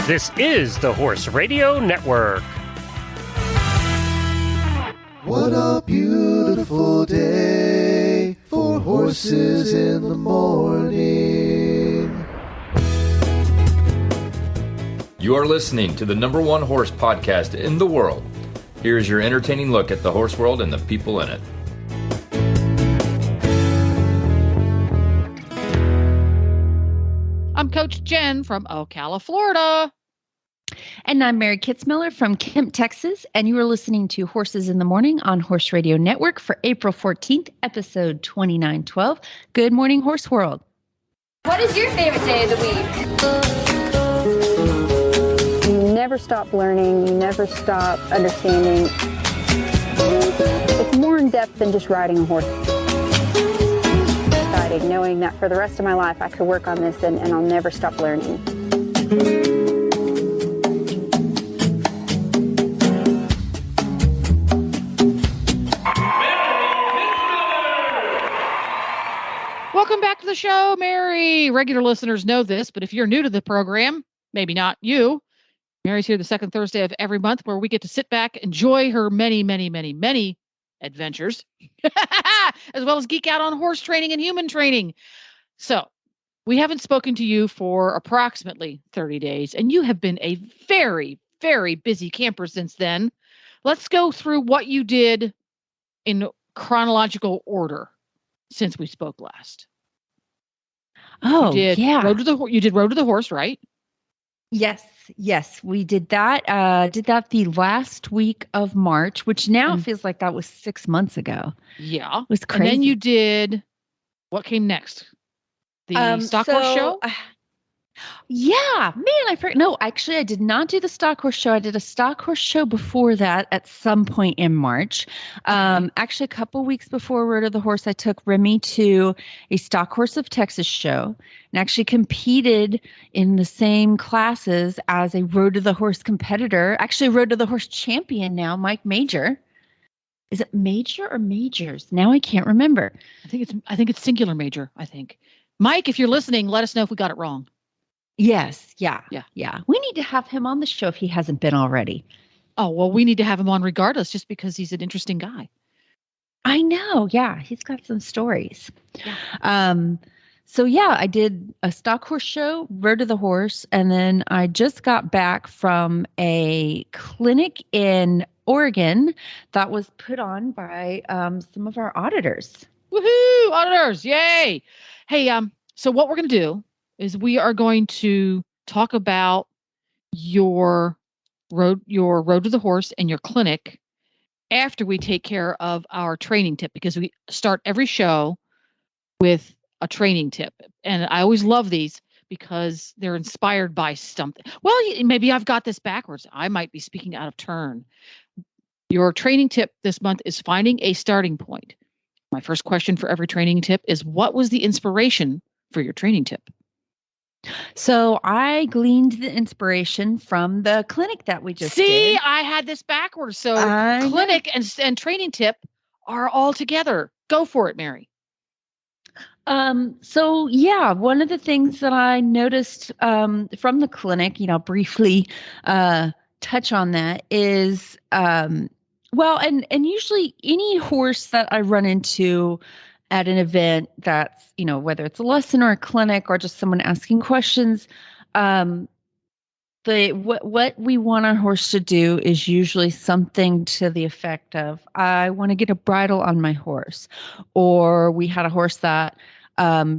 This is the Horse Radio Network. What a beautiful day for horses in the morning. You are listening to the #1 horse podcast in the world. Here is your entertaining look at the horse world and the people in it. I'm Coach Jen from Ocala, Florida. And I'm Mary Kitzmiller from Kemp, Texas, and you are listening to Horses in the Morning on Horse Radio Network for April 14th, episode 2912. Good morning, Horse World. What is your favorite day of the week? You never stop learning. You never stop understanding. It's more in depth than just riding a horse. Exciting, knowing that for the rest of my life I could work on this and I'll never stop learning. Welcome back to the show, Mary. Regular listeners know this, but if you're new to the program, maybe not you, Mary's here the second Thursday of every month where we get to sit back, enjoy her many, many, many, many adventures, as well as geek out on horse training and human training. So we haven't spoken to you for approximately 30 days, and you have been a very, very busy camper since then. Let's go through what you did in chronological order since we spoke last. Oh, you did yeah. You did Road to the Horse, right? Yes, we did that. Did that the last week of March, which now feels like that was 6 months ago. Yeah. It was crazy. And then you did, what came next? The Stock Horse Show? Yeah, man, I forgot. No, actually, I did not do the Stock Horse Show. I did a Stock Horse Show before that at some point in March. Actually, a couple weeks before Road to the Horse, I took Remy to a Stock Horse of Texas show and actually competed in the same classes as a Road to the Horse competitor. Actually, Road to the Horse champion now, Mike Major. Is it Major or Majors? Now I can't remember. I think it's singular Major, I think. Mike, if you're listening, let us know if we got it wrong. Yes. Yeah. Yeah. We need to have him on the show if he hasn't been already. Oh, well, we need to have him on regardless, just because he's an interesting guy. I know. Yeah. He's got some stories. Yeah. So yeah, I did a Stock Horse Show, Road to the Horse, and then I just got back from a clinic in Oregon that was put on by some of our auditors. Woohoo! Auditors. Yay. Hey, so what we're going to do is we are going to talk about your road to the horse and your clinic after we take care of our training tip, because we start every show with a training tip. And I always love these because they're inspired by something. Well, maybe I've got this backwards. I might be speaking out of turn. Your training tip this month is finding a starting point. My first question for every training tip is, what was the inspiration for your training tip? So I gleaned the inspiration from the clinic that we just did. I had this backwards. So clinic and training tip are all together. Go for it, Mary. So yeah, one of the things that I noticed from the clinic, briefly touch on that is and usually any horse that I run into at an event that's, whether it's a lesson or a clinic or just someone asking questions, what we want our horse to do is usually something to the effect of, I want to get a bridle on my horse. Or we had a horse that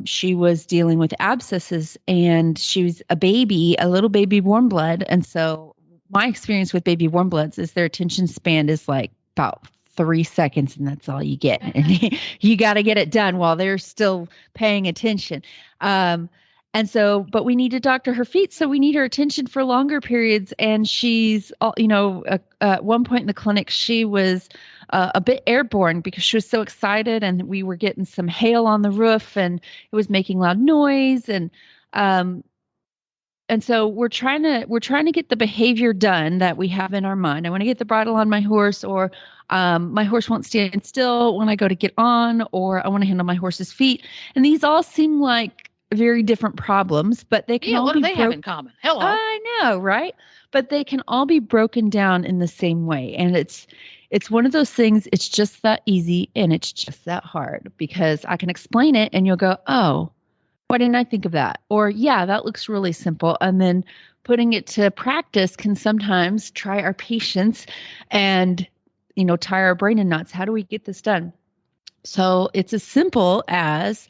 she was dealing with abscesses and she was a little baby warm blood. And so my experience with baby warm bloods is their attention span is like about 3 seconds, and that's all you get. And you got to get it done while they're still paying attention. But we need to doctor her feet, so we need her attention for longer periods. And she's, at one point in the clinic, she was a bit airborne because she was so excited, and we were getting some hail on the roof, and it was making loud noise, and so we're trying to get the behavior done that we have in our mind. I want to get the bridle on my horse, or my horse won't stand still when I go to get on, or I want to handle my horse's feet. And these all seem like very different problems, but they can all what be do they have in common? Hello. I know, right? But they can all be broken down in the same way. And it's one of those things, it's just that easy and it's just that hard, because I can explain it and you'll go, oh, why didn't I think of that? Or, yeah, that looks really simple. And then putting it to practice can sometimes try our patience and, tie our brain in knots. How do we get this done? So it's as simple as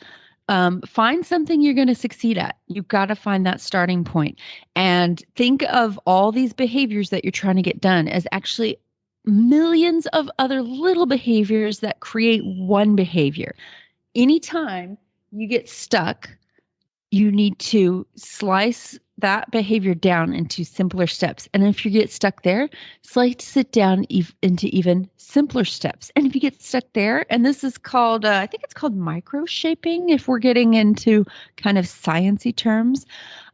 find something you're going to succeed at. You've got to find that starting point and think of all these behaviors that you're trying to get done as actually millions of other little behaviors that create one behavior. Anytime you get stuck, you need to slice that behavior down into simpler steps. And if you get stuck there, slice it down into even simpler steps. And if you get stuck there, and this is called, I think it's called micro shaping, if we're getting into kind of sciencey terms.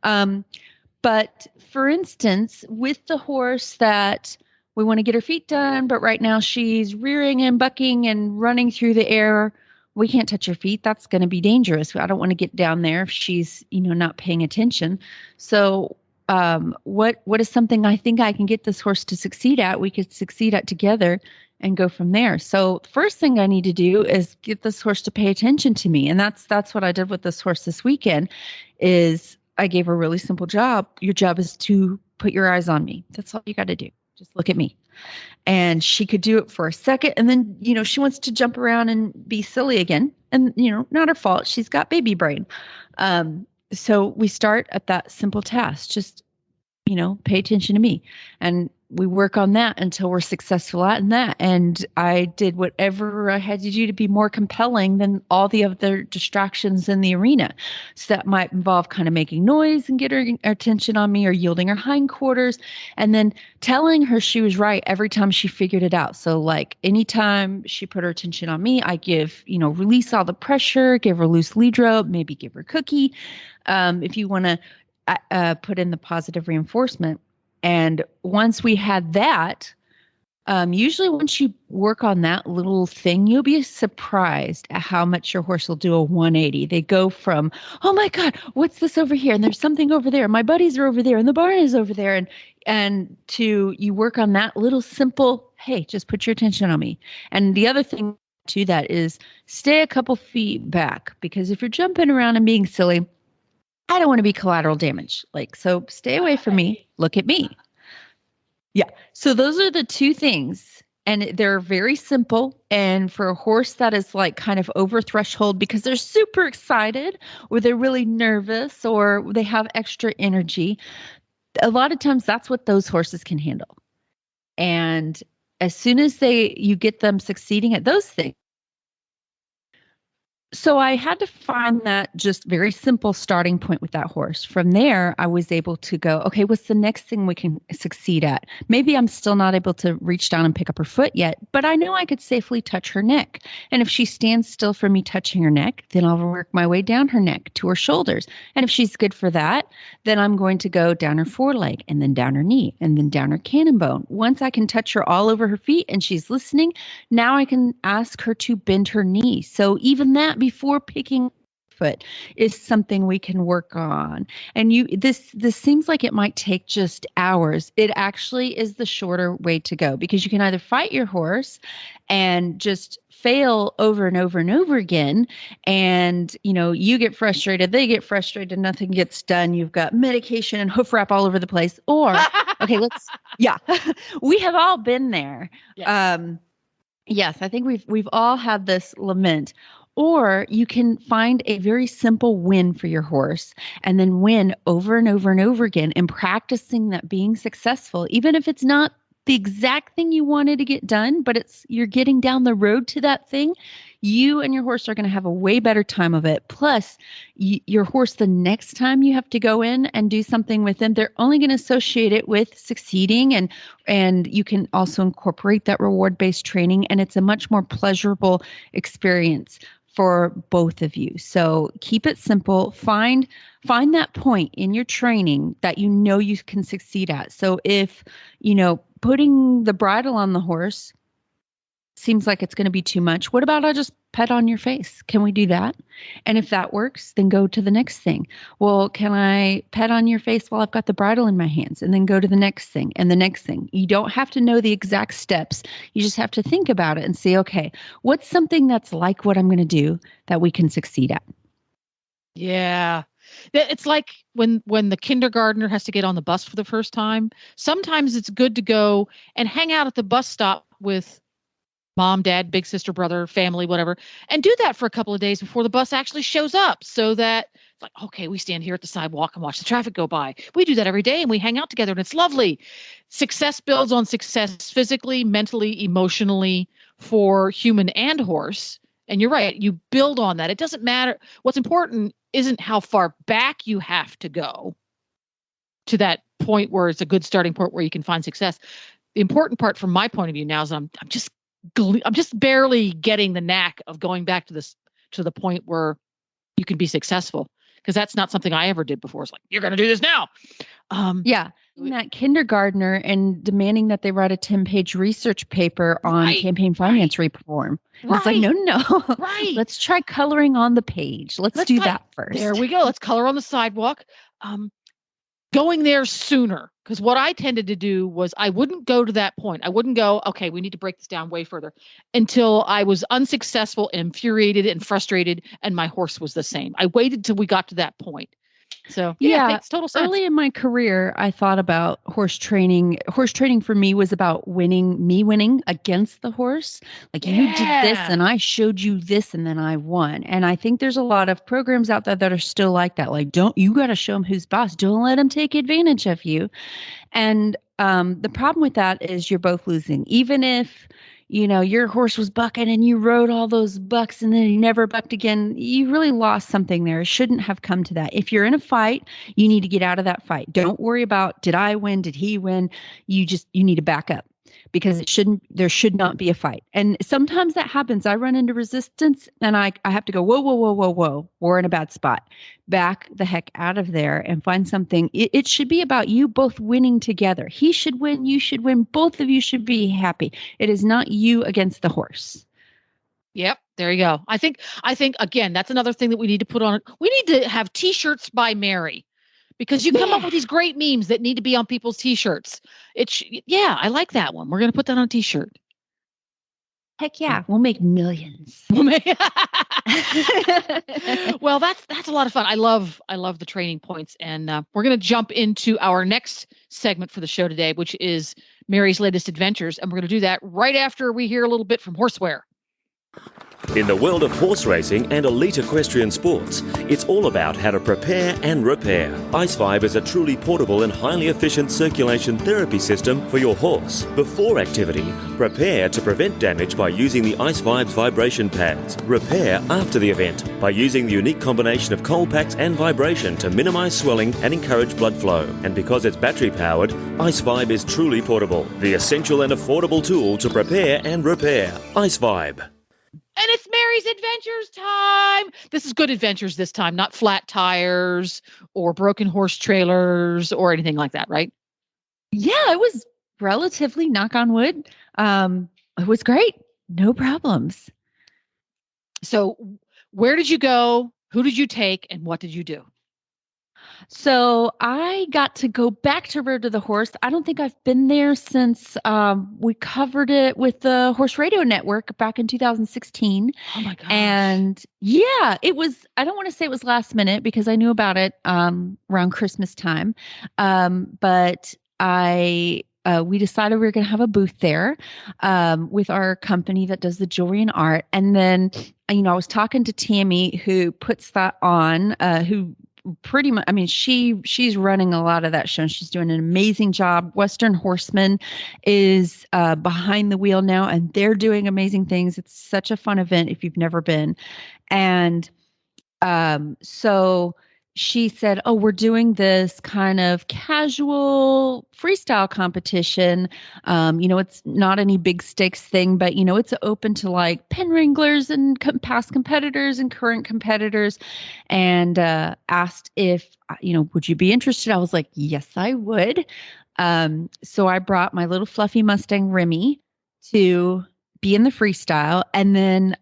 But for instance, with the horse that we want to get her feet done, but right now she's rearing and bucking and running through the air, we can't touch her feet. That's going to be dangerous. I don't want to get down there if she's, not paying attention. So what is something I think I can get this horse to succeed at? We could succeed at together and go from there. So first thing I need to do is get this horse to pay attention to me. And that's what I did with this horse this weekend. Is I gave her a really simple job. Your job is to put your eyes on me. That's all you got to do. Just look at me. And she could do it for a second. And then, she wants to jump around and be silly again. And, not her fault. She's got baby brain. So we start at that simple task. Just, pay attention to me. And we work on that until we're successful at that. And I did whatever I had to do to be more compelling than all the other distractions in the arena. So that might involve kind of making noise and get her attention on me, or yielding her hindquarters, and then telling her she was right every time she figured it out. So like anytime she put her attention on me, I give, release all the pressure, give her loose lead rope, maybe give her cookie. If you want to put in the positive reinforcement. And once we had that, usually once you work on that little thing, you'll be surprised at how much your horse will do a 180. They go from, oh my God, what's this over here? And there's something over there. My buddies are over there and the barn is over there. And to you work on that little simple, hey, just put your attention on me. And the other thing to that is stay a couple feet back, because if you're jumping around and being silly, I don't want to be collateral damage. So stay away from me. Look at me. Yeah. So those are the two things. And they're very simple. And for a horse that is kind of over threshold because they're super excited, or they're really nervous, or they have extra energy, a lot of times that's what those horses can handle. And as soon as you get them succeeding at those things, so I had to find that just very simple starting point with that horse. From there, I was able to go, okay, what's the next thing we can succeed at? Maybe I'm still not able to reach down and pick up her foot yet, but I know I could safely touch her neck. And if she stands still for me touching her neck, then I'll work my way down her neck to her shoulders. And if she's good for that, then I'm going to go down her foreleg, and then down her knee, and then down her cannon bone. Once I can touch her all over her feet and she's listening, now I can ask her to bend her knee. So even that before picking foot is something we can work on. And this seems like it might take just hours. It actually is the shorter way to go, because you can either fight your horse and just fail over and over and over again. And, you get frustrated, they get frustrated, nothing gets done. You've got medication and hoof wrap all over the place. Or, okay, we have all been there. Yes. Yes, I think we've all had this lament. Or you can find a very simple win for your horse and then win over and over and over again, and practicing that being successful, even if it's not the exact thing you wanted to get done, but you're getting down the road to that thing. You and your horse are going to have a way better time of it. Plus, your horse, the next time you have to go in and do something with them, they're only going to associate it with succeeding. And you can also incorporate that reward-based training, and it's a much more pleasurable experience for both of you. So keep it simple. Find that point in your training that you can succeed at. So if, putting the bridle on the horse seems like it's going to be too much. What about I just pet on your face? Can we do that? And if that works, then go to the next thing. Well, can I pet on your face while I've got the bridle in my hands, and then go to the next thing and the next thing? You don't have to know the exact steps. You just have to think about it and say, okay, what's something that's like what I'm going to do that we can succeed at? Yeah. It's like when the kindergartner has to get on the bus for the first time. Sometimes it's good to go and hang out at the bus stop with mom, dad, big sister, brother, family, whatever, and do that for a couple of days before the bus actually shows up, so that it's like, okay, we stand here at the sidewalk and watch the traffic go by. We do that every day, and we hang out together, and it's lovely. Success builds on success physically, mentally, emotionally, for human and horse. And you're right, you build on that. It doesn't matter. What's important isn't how far back you have to go to that point where it's a good starting point where you can find success. The important part from my point of view now is I'm just barely getting the knack of going back to the point where you can be successful, because that's not something I ever did before. It's like, you're going to do this now. Yeah. That kindergartner and demanding that they write a 10-page research paper on campaign finance reform. It's like, no. Right. Let's try coloring on the page. Let's do that first. There we go. Let's color on the sidewalk. Going there sooner. Because what I tended to do was I wouldn't go to that point. I wouldn't go, okay, we need to break this down way further, until I was unsuccessful, infuriated, and frustrated, and my horse was the same. I waited till we got to that point. So yeah, it makes total sense. Early in my career, I thought about horse training. Horse training for me was about winning against the horse. Like, you did this and I showed you this and then I won. And I think there's a lot of programs out there that are still like that. Like, you got to show them who's boss. Don't let them take advantage of you. And the problem with that is you're both losing. Even if, your horse was bucking and you rode all those bucks and then he never bucked again, you really lost something there. It shouldn't have come to that. If you're in a fight, you need to get out of that fight. Don't worry about, did I win? Did he win? You need to back up, because there should not be a fight. And sometimes that happens. I run into resistance and I have to go, whoa. We're in a bad spot. Back the heck out of there and find something. It should be about you both winning together. He should win. You should win. Both of you should be happy. It is not you against the horse. Yep. There you go. I think again, that's another thing that we need to put on. We need to have t-shirts by Mary, because you come up with these great memes that need to be on people's t-shirts. I like that one. We're going to put that on a t-shirt. Heck yeah. We'll make millions. Well, that's a lot of fun. I love the training points. And we're going to jump into our next segment for the show today, which is Mary's latest adventures. And we're going to do that right after we hear a little bit from Horseware. In the world of horse racing and elite equestrian sports, it's all about how to prepare and repair. IceVibe is a truly portable and highly efficient circulation therapy system for your horse. Before activity, prepare to prevent damage by using the IceVibe's vibration pads. Repair after the event by using the unique combination of cold packs and vibration to minimize swelling and encourage blood flow. And because it's battery powered, IceVibe is truly portable. The essential and affordable tool to prepare and repair. IceVibe. And it's Mary's Adventures time. This is good adventures this time, not flat tires or broken horse trailers or anything like that, right? Yeah, it was relatively, knock on wood. It was great. No problems. So where did you go? Who did you take? And what did you do? So I got to go back to Road to the Horse. I don't think I've been there since we covered it with the Horse Radio Network back in 2016. Oh my gosh. And yeah, it was, I don't want to say it was last minute because I knew about it around Christmas time. But we decided we were going to have a booth there with our company that does the jewelry and art. And then, I was talking to Tammy, who puts that on, who pretty much, she's running a lot of that show and she's doing an amazing job. Western Horseman is behind the wheel now and they're doing amazing things. It's such a fun event if you've never been. And so she said, oh, we're doing this kind of casual freestyle competition. It's not any big stakes thing, but, it's open to like pen wranglers and past competitors and current competitors, and asked if, would you be interested? I was like, yes, I would. So I brought my little fluffy Mustang Remy to be in the freestyle. And then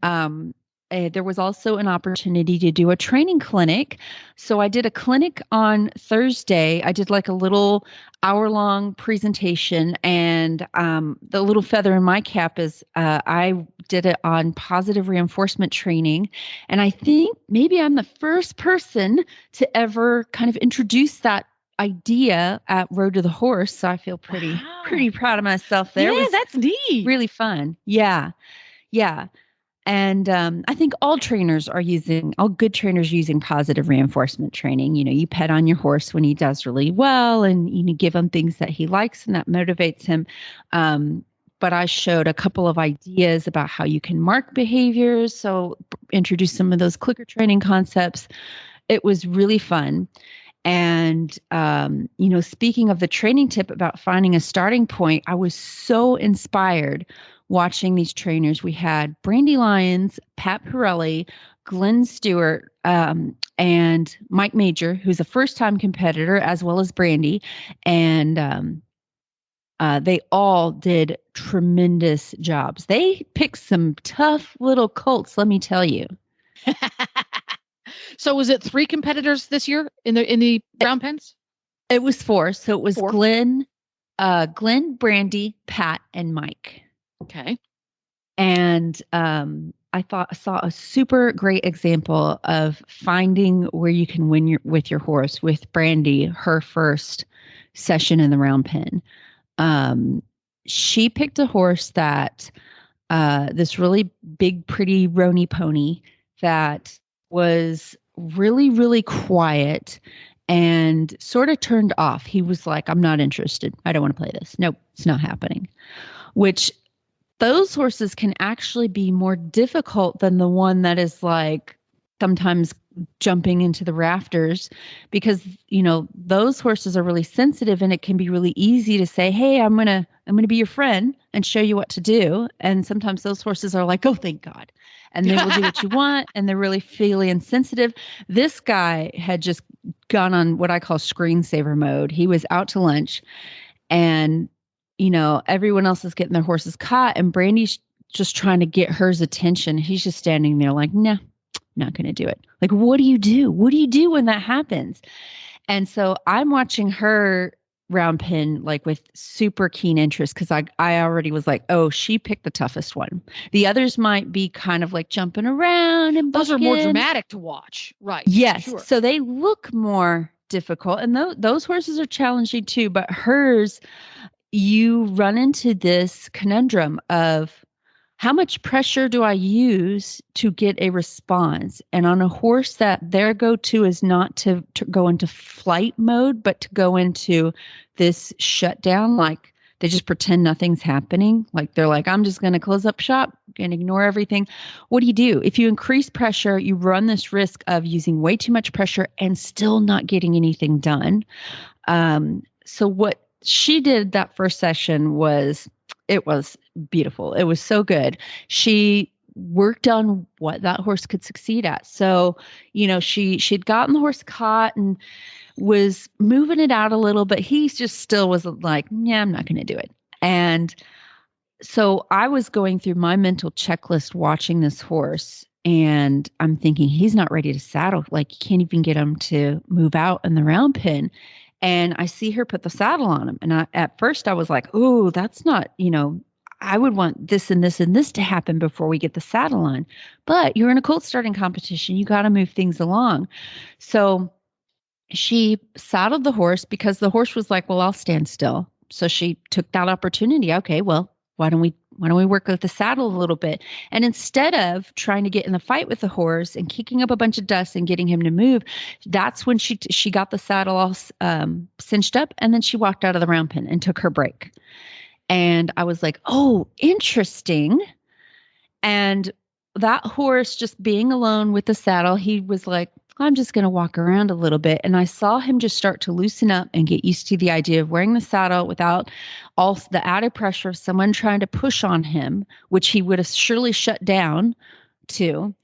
there was also an opportunity to do a training clinic. So I did a clinic on Thursday. I did like a little hour-long presentation, and the little feather in my cap is I did it on positive reinforcement training. And I think maybe I'm the first person to ever kind of introduce that idea at Road to the Horse. So I feel pretty proud of myself there. Yeah, It was that's neat. really fun. Yeah. And I think all good trainers are using positive reinforcement training. You pet on your horse when he does really well, and you give him things that he likes, and that motivates him. But I showed a couple of ideas about how you can mark behaviors. So introduce some of those clicker training concepts. It was really fun. And, speaking of the training tip about finding a starting point, I was so inspired watching these trainers. We had Brandy Lyons, Pat Pirelli, Glenn Stewart, and Mike Major, who's a first-time competitor, as well as Brandy. And they all did tremendous jobs. They picked some tough little colts, let me tell you. So was it 3 competitors this year in the brown pens? It was 4. So it was 4? Glenn, Brandy, Pat, and Mike. Okay. And I saw a super great example of finding where you can win with your horse with Brandy, her first session in the round pen. She picked a horse that this really big, pretty Roni pony that was really, really quiet and sort of turned off. He was like, I'm not interested. I don't want to play this. Nope, it's not happening. Which those horses can actually be more difficult than the one that is like sometimes jumping into the rafters, because, those horses are really sensitive, and it can be really easy to say, hey, I'm going to be your friend and show you what to do. And sometimes those horses are like, oh, thank God. And they will do what you want. And they're really feely and sensitive. This guy had just gone on what I call screensaver mode. He was out to lunch, and, everyone else is getting their horses caught, and Brandy's just trying to get hers attention. He's just standing there like, nah, not going to do it. Like, what do you do? What do you do when that happens? And so I'm watching her round pen like with super keen interest, because I already was like, oh, she picked the toughest one. The others might be kind of like jumping around and those are more dramatic to watch, right? Yes. Sure. So they look more difficult, and those horses are challenging too. But hers, you run into this conundrum of, how much pressure do I use to get a response? And on a horse that their go-to is not to go into flight mode, but to go into this shutdown, like they just pretend nothing's happening. Like they're like, I'm just going to close up shop and ignore everything. What do? If you increase pressure, you run this risk of using way too much pressure and still not getting anything done. So what she did that first session it was beautiful. It was so good. She worked on what that horse could succeed at. So, she'd gotten the horse caught and was moving it out a little, but he just still was like, yeah, I'm not going to do it. And so I was going through my mental checklist watching this horse, and I'm thinking, he's not ready to saddle. Like, you can't even get him to move out in the round pen. And I see her put the saddle on him. And at first I was like, oh, that's not, I would want this and this and this to happen before we get the saddle on. But you're in a colt starting competition. You got to move things along. So she saddled the horse, because the horse was like, well, I'll stand still. So she took that opportunity. Okay, well, why don't we work with the saddle a little bit? And instead of trying to get in the fight with the horse and kicking up a bunch of dust and getting him to move, that's when she got the saddle all cinched up, and then she walked out of the round pen and took her break. And I was like, oh, interesting. And that horse, just being alone with the saddle, he was like, I'm just going to walk around a little bit. And I saw him just start to loosen up and get used to the idea of wearing the saddle without all the added pressure of someone trying to push on him, which he would have surely shut down to.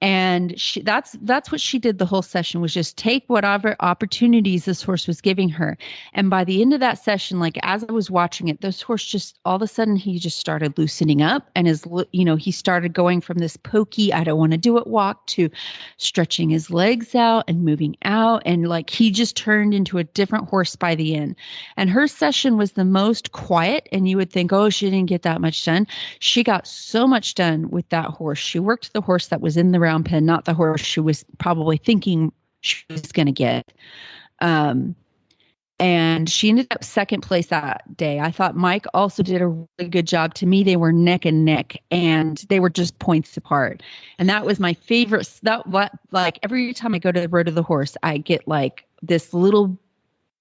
And that's what she did the whole session, was just take whatever opportunities this horse was giving her. And by the end of that session, like as I was watching it, this horse just all of a sudden he just started loosening up, and he started going from this pokey, I don't want to do it walk to stretching his legs out and moving out. And like he just turned into a different horse by the end. And her session was the most quiet. And you would think, oh, she didn't get that much done. She got so much done with that horse. She worked the horse that was in the round pen, not the horse she was probably thinking she was going to get. And she ended up second place that day. I thought Mike also did a really good job. To me, they were neck and neck, and they were just points apart. And that was my favorite. Like every time I go to the Road of the Horse, I get like this little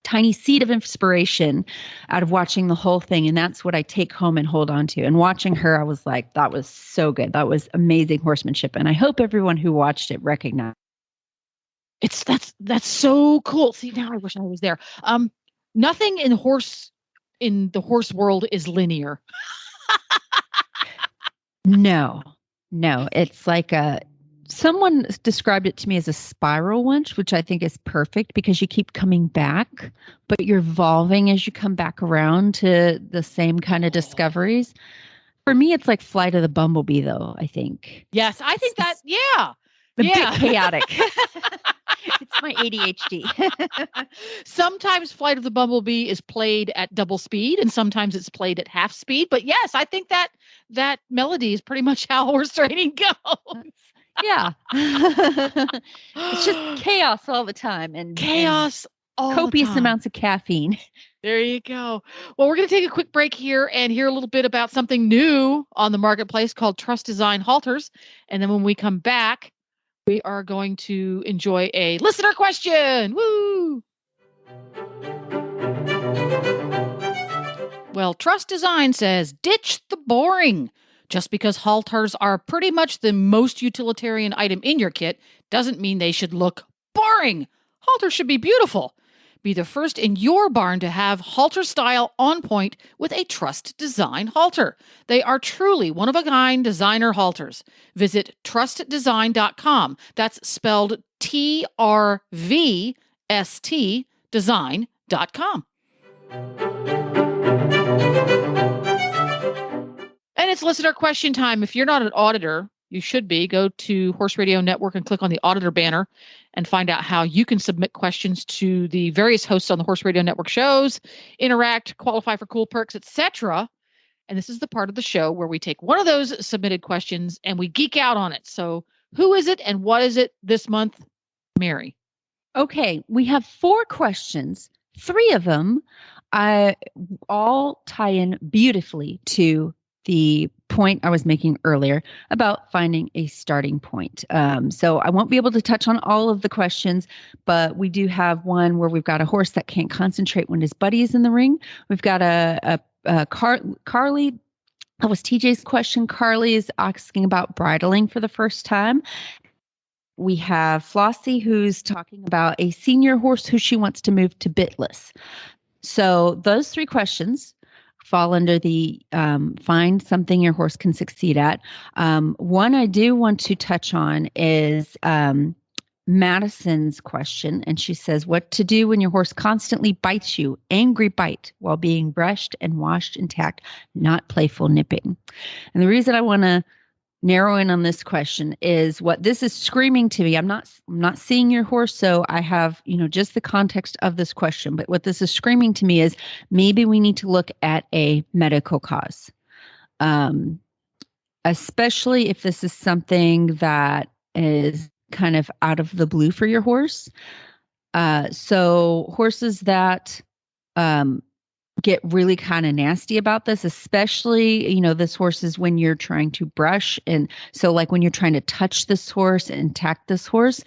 tiny seed of inspiration out of watching the whole thing. And that's what I take home and hold on to. And watching her, I was like, that was so good. That was amazing horsemanship. And I hope everyone who watched it recognized. That's so cool. See, now I wish I was there. Nothing in the horse world is linear. No, it's like someone described it to me as a spiral once, which I think is perfect because you keep coming back, but you're evolving as you come back around to the same kind of discoveries. For me, it's like Flight of the Bumblebee, though, I think. Yes, I think that, yeah. A bit chaotic. It's my ADHD. Sometimes Flight of the Bumblebee is played at double speed, and sometimes it's played at half speed. But yes, I think that melody is pretty much how horse training goes. Yeah. It's just chaos all the time. And all copious the time. Amounts of caffeine. There you go. Well, we're going to take a quick break here and hear a little bit about something new on the marketplace called Trust Design halters. And then when we come back, we are going to enjoy a listener question. Woo! Well, Trust Design says, ditch the boring. Just because halters are pretty much the most utilitarian item in your kit doesn't mean they should look boring. Halters should be beautiful. Be the first in your barn to have halter style on point with a Trust Design halter. They are truly one-of-a-kind designer halters. Visit trustdesign.com. That's spelled TRVST design.com. And it's listener question time. If you're not an auditor, you should be. Go to Horse Radio Network and click on the auditor banner and find out how you can submit questions to the various hosts on the Horse Radio Network shows, interact, qualify for cool perks, etc. And this is the part of the show where we take one of those submitted questions and we geek out on it. So who is it and what is it this month, Mary? Okay, we have 4 questions. 3 of them all tie in beautifully to the point I was making earlier about finding a starting point. So I won't be able to touch on all of the questions, but we do have one where we've got a horse that can't concentrate when his buddy is in the ring. We've got Carly. That was TJ's question. Carly is asking about bridling for the first time. We have Flossie, who's talking about a senior horse who she wants to move to bitless. So those 3 questions fall under the find something your horse can succeed at. One I do want to touch on is Madison's question. And she says, what to do when your horse constantly bites you, angry bite, while being brushed and washed intact, not playful nipping. And the reason I want to narrow in on this question is what this is screaming to me. I'm not seeing your horse, so I have, just the context of this question. But what this is screaming to me is maybe we need to look at a medical cause, especially if this is something that is kind of out of the blue for your horse. So horses that get really kind of nasty about this, especially, this horse is when you're trying to brush. And so like when you're trying to touch this horse and tack this horse,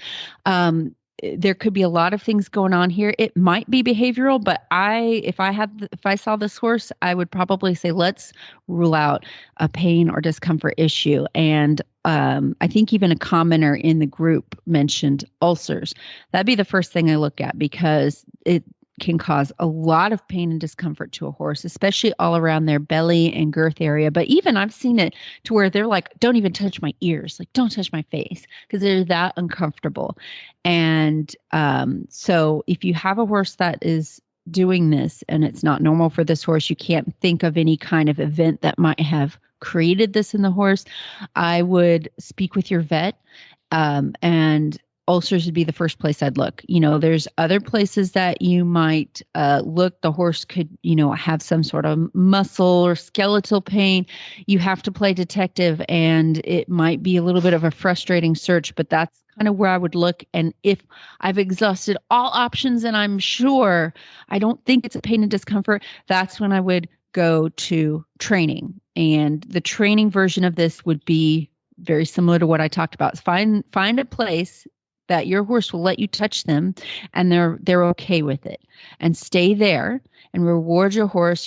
there could be a lot of things going on here. It might be behavioral, but if I saw this horse, I would probably say, let's rule out a pain or discomfort issue. And I think even a commenter in the group mentioned ulcers. That'd be the first thing I look at, because can cause a lot of pain and discomfort to a horse, especially all around their belly and girth area. But even I've seen it to where they're like, don't even touch my ears, like don't touch my face, because they're that uncomfortable. And so if you have a horse that is doing this and it's not normal for this horse, you can't think of any kind of event that might have created this in the horse, I would speak with your vet. And ulcers would be the first place I'd look. There's other places that you might look. The horse could, have some sort of muscle or skeletal pain. You have to play detective, and it might be a little bit of a frustrating search, but that's kind of where I would look. And if I've exhausted all options and I'm sure I don't think it's a pain and discomfort, that's when I would go to training. And the training version of this would be very similar to what I talked about. Find a place that your horse will let you touch them and they're okay with it, and stay there and reward your horse.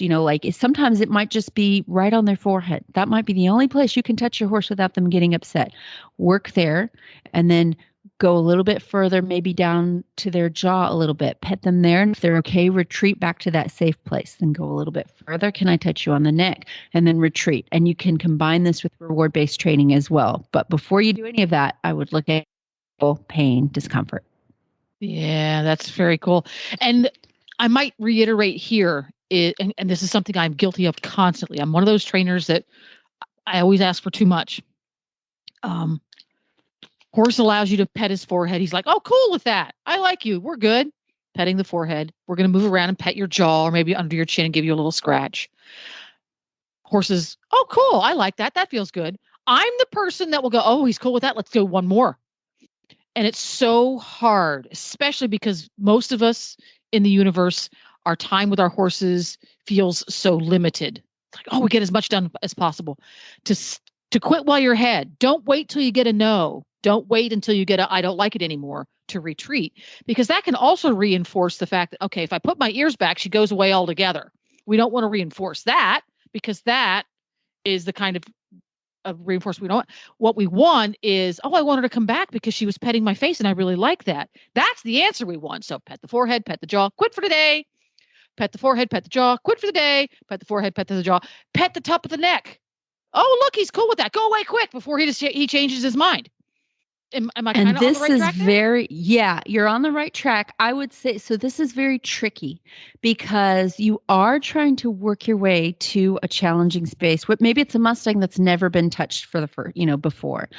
Sometimes it might just be right on their forehead. That might be the only place you can touch your horse without them getting upset. Work there and then go a little bit further, maybe down to their jaw a little bit, pet them there. And if they're okay, retreat back to that safe place. Then go a little bit further. Can I touch you on the neck? And then retreat. And you can combine this with reward-based training as well. But before you do any of that, I would look at pain, discomfort. Yeah, that's very cool. And I might reiterate here, and this is something I'm guilty of constantly. I'm one of those trainers that I always ask for too much. Horse allows you to pet his forehead. He's like, oh, cool with that. I like you. We're good. Petting the forehead. We're going to move around and pet your jaw or maybe under your chin and give you a little scratch. Horses, oh, cool. I like that. That feels good. I'm the person that will go, oh, he's cool with that. Let's do one more. And it's so hard, especially because most of us in the universe, our time with our horses feels so limited. It's like, oh, we get as much done as possible. To quit while you're ahead. Don't wait till you get a no. Don't wait until you get a I don't like it anymore to retreat, because that can also reinforce the fact that, okay, if I put my ears back, she goes away altogether. We don't want to reinforce that, because that is the kind of reinforcement we don't want. What we want is, oh, I want her to come back because she was petting my face and I really like that. That's the answer we want. So pet the forehead, pet the jaw, quit for today. Pet the forehead, pet the jaw, quit for the day. Pet the forehead, pet the jaw, pet the top of the neck. Oh, look, he's cool with that. Go away quick before he changes his mind. Am I kind of on the right track there? You're on the right track. I would say, so this is very tricky because you are trying to work your way to a challenging space. Maybe it's a Mustang that's never been touched before.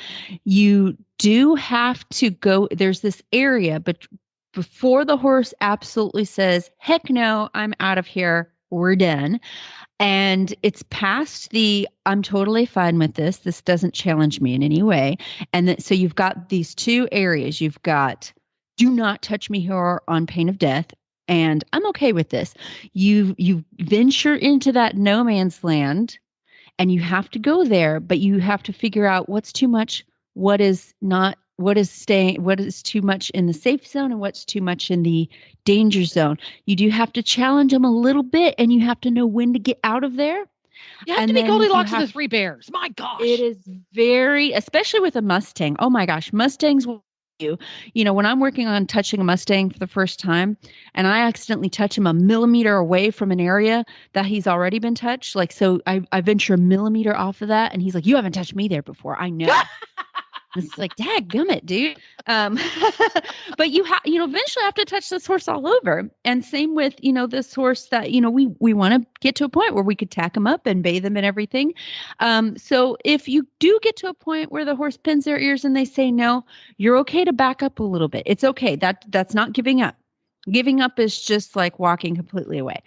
You do have to go, there's this area, but before the horse absolutely says, heck no, I'm out of here, we're done. And it's past I'm totally fine with this. This doesn't challenge me in any way. And so you've got these two areas. You've got, do not touch me here on pain of death. And I'm okay with this. You venture into that no man's land and you have to go there, but you have to figure out what's too much, what is too much in the safe zone and what's too much in the danger zone. You do have to challenge them a little bit, and you have to know when to get out of there. You have to be Goldilocks and the Three Bears. My gosh. It is very, especially with a Mustang. Oh my gosh. Mustangs will when I'm working on touching a Mustang for the first time and I accidentally touch him a millimeter away from an area that he's already been touched. Like, so I venture a millimeter off of that and he's like, you haven't touched me there before. I know. It's like, dadgummit, dude. But you eventually have to touch this horse all over. And same with, this horse that, we want to get to a point where we could tack him up and bathe him and everything. So if you do get to a point where the horse pins their ears and they say no, you're okay to back up a little bit. It's okay. That's not giving up. Giving up is just like walking completely away.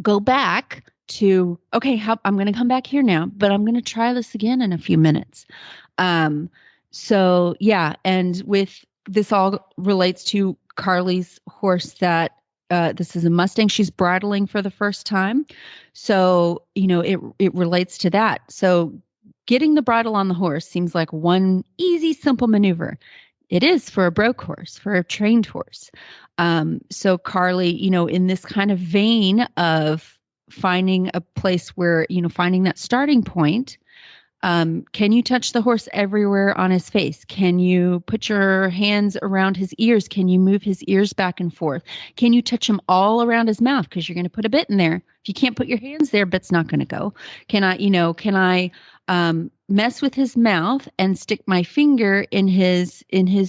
Go back to, okay, I'm going to come back here now, but I'm going to try this again in a few minutes. So yeah. And with this all relates to Carly's horse that, this is a Mustang. She's bridling for the first time. So, it relates to that. So getting the bridle on the horse seems like one easy, simple maneuver. It is for a broke horse, for a trained horse. So Carly, in this kind of vein of finding a place where, finding that starting point, Can you touch the horse everywhere on his face? Can you put your hands around his ears? Can you move his ears back and forth? Can you touch him all around his mouth? Because you're going to put a bit in there. If you can't put your hands there, bit's not going to go. Can I mess with his mouth and stick my finger in his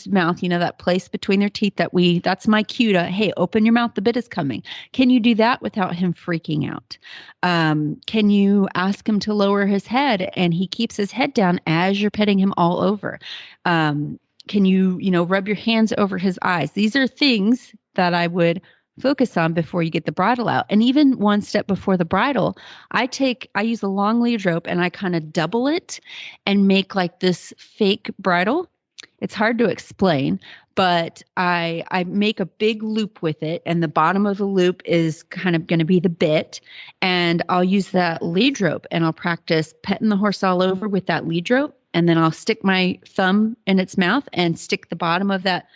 mouth, that place between their teeth that's my cue to, hey, open your mouth, the bit is coming. Can you do that without him freaking out? Can you ask him to lower his head and he keeps his head down as you're petting him all over? Can you, rub your hands over his eyes? These are things that I would focus on before you get the bridle out. And even one step before the bridle, I use a long lead rope and I kind of double it and make like this fake bridle. It's hard to explain, but I make a big loop with it, and the bottom of the loop is kind of going to be the bit, and I'll use that lead rope and I'll practice petting the horse all over with that lead rope, and then I'll stick my thumb in its mouth and stick the bottom of that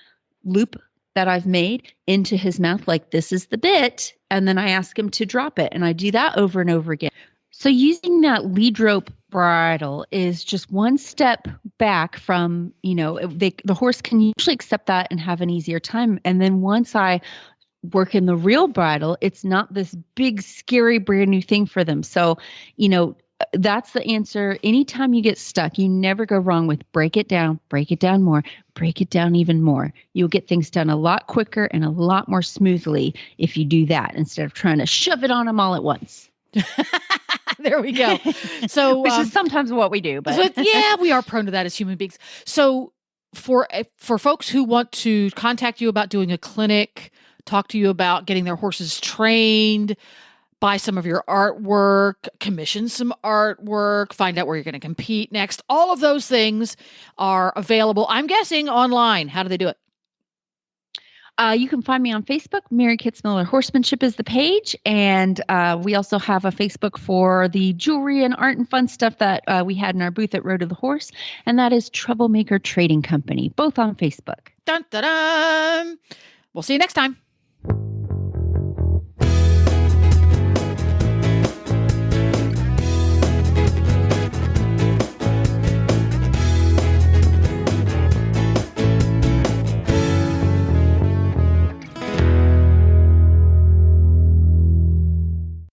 loop that I've made into his mouth like this is the bit, and then I ask him to drop it, and I do that over and over again. So using that lead rope bridle is just one step back from, the horse can usually accept that and have an easier time. And then once I work in the real bridle, it's not this big, scary, brand new thing for them. So, that's the answer. Anytime you get stuck, you never go wrong with break it down more, break it down even more. You'll get things done a lot quicker and a lot more smoothly if you do that instead of trying to shove it on them all at once. There we go. So, which is sometimes what we do, but yeah, we are prone to that as human beings. So for folks who want to contact you about doing a clinic, talk to you about getting their horses trained, buy some of your artwork, commission some artwork, find out where you're going to compete next. All of those things are available, I'm guessing, online. How do they do it? You can find me on Facebook. Mary Kitzmiller Horsemanship is the page. And we also have a Facebook for the jewelry and art and fun stuff that we had in our booth at Road to the Horse. And that is Troublemaker Trading Company, both on Facebook. Dun, dun, dun. We'll see you next time.